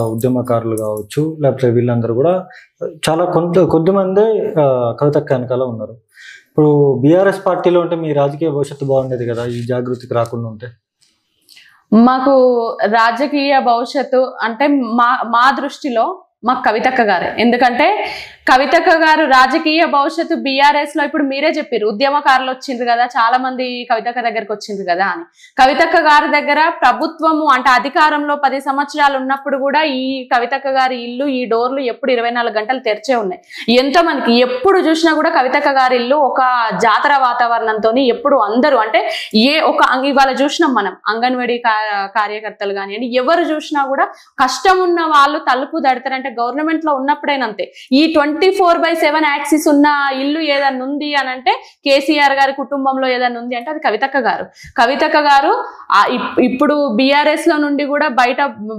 ఉద్యమకారులు కావచ్చు, లేకపోతే వీళ్ళందరూ కూడా చాలా కొద్దిమందే కవితక్క వెనకాల ఉన్నారు. ఇప్పుడు బీఆర్ఎస్ పార్టీలో ఉంటే మీ రాజకీయ భవిష్యత్తు బాగుండేది కదా, ఈ జాగృతికి రాకుండా ఉంటే. మాకు రాజకీయ భవిష్యత్తు అంటే మా దృష్టిలో మాకు కవితక్క గారే. ఎందుకంటే కవితక్క గారు రాజకీయ భవిష్యత్తు బీఆర్ఎస్ లో ఇప్పుడు మీరే చెప్పారు, ఉద్యమకారులు వచ్చిండ్రు కదా, చాలా మంది కవితక్క దగ్గరకు వచ్చిండ్రు కదా అని. కవితక్క గారి దగ్గర ప్రభుత్వము అంటే అధికారంలో 10 సంవత్సరాలు ఉన్నప్పుడు కూడా ఈ కవితక్క గారి ఇల్లు, ఈ డోర్లు ఎప్పుడు 24 గంటలు తెరిచే ఉన్నాయి. ఎంతో మందికి ఎప్పుడు చూసినా కూడా కవితక్క గారి ఇల్లు ఒక జాతర వాతావరణంతో ఎప్పుడు అందరూ అంటే ఇవాళ చూసినాం మనం అంగన్వాడీ కార్యకర్తలు కానివ్వండి, ఎవరు చూసినా కూడా కష్టం ఉన్న వాళ్ళు తలుపు దడతారంటే గవర్నమెంట్ లో ఉన్నప్పుడేనంతే. ఈ 24/7 యాక్సిస్ ఉన్న ఇల్లు ఏదన్నా ఉంది అని అంటే కేసీఆర్ గారి కుటుంబంలో ఏదన్నా ఉంది అంటే అది కవితక్క గారు. కవితక్క గారు ఇప్పుడు బీఆర్ఎస్ లో నుండి కూడా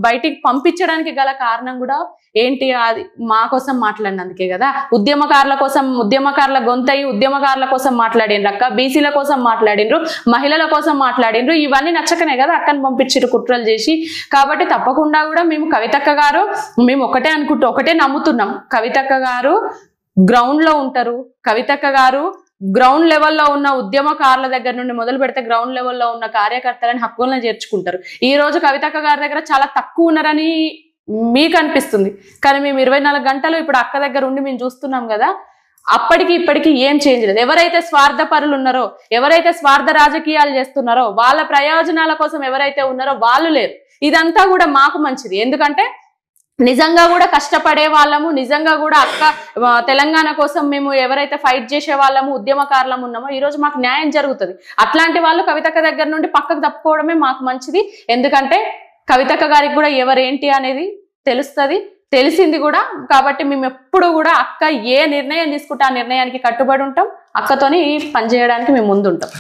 బయటికి పంపించడానికి గల కారణం కూడా ఏంటి, అది మా కోసం మాట్లాడినందుకే కదా. ఉద్యమకారుల గొంతయి ఉద్యమకారుల కోసం మాట్లాడిండ్రు అక్క, బీసీల కోసం మాట్లాడిండ్రు, మహిళల కోసం మాట్లాడిండ్రు. ఇవన్నీ నచ్చకనే కదా అక్కని పంపించారు కుట్రలు చేసి. కాబట్టి తప్పకుండా కూడా మేము కవితక్క గారు మేము ఒకటే నమ్ముతున్నాం, కవితక్క గారు గ్రౌండ్ లో ఉంటారు. కవితక్క గారు గ్రౌండ్ లెవెల్లో ఉన్న ఉద్యమకారుల దగ్గర నుండి మొదలు పెడితే గ్రౌండ్ లెవెల్లో ఉన్న కార్యకర్తలని హక్కులను చేర్చుకుంటారు. ఈ రోజు కవితక్క గారి దగ్గర చాలా తక్కువ ఉన్నారని మీకు అనిపిస్తుంది, కానీ మేము 24 గంటలు ఇప్పుడు అక్క దగ్గర ఉండి మేము చూస్తున్నాం కదా. అప్పటికి ఇప్పటికి ఏం చేంజ్ లేదు. ఎవరైతే స్వార్థపరులు ఉన్నారో, ఎవరైతే స్వార్థ రాజకీయాలు చేస్తున్నారో, వాళ్ళ ప్రయోజనాల కోసం ఎవరైతే ఉన్నారో వాళ్ళు లేరు. ఇదంతా కూడా మాకు మంచిది. ఎందుకంటే నిజంగా కూడా కష్టపడే వాళ్ళము, నిజంగా కూడా తెలంగాణ కోసం మేము ఎవరైతే ఫైట్ చేసే వాళ్ళము, ఉద్యమకారులము ఉన్నామో ఈ రోజు మాకు న్యాయం జరుగుతుంది. అట్లాంటి వాళ్ళు కవితక్క దగ్గర నుండి పక్కకు తప్పుకోవడమే మాకు మంచిది. ఎందుకంటే కవితక్క గారికి కూడా ఎవరేంటి అనేది తెలిసింది కూడా. కాబట్టి మేము ఎప్పుడు కూడా అక్క ఏ నిర్ణయం తీసుకుంటే ఆ నిర్ణయానికి కట్టుబడి ఉంటాం. అక్కతోని పనిచేయడానికి మేము ముందుంటాం.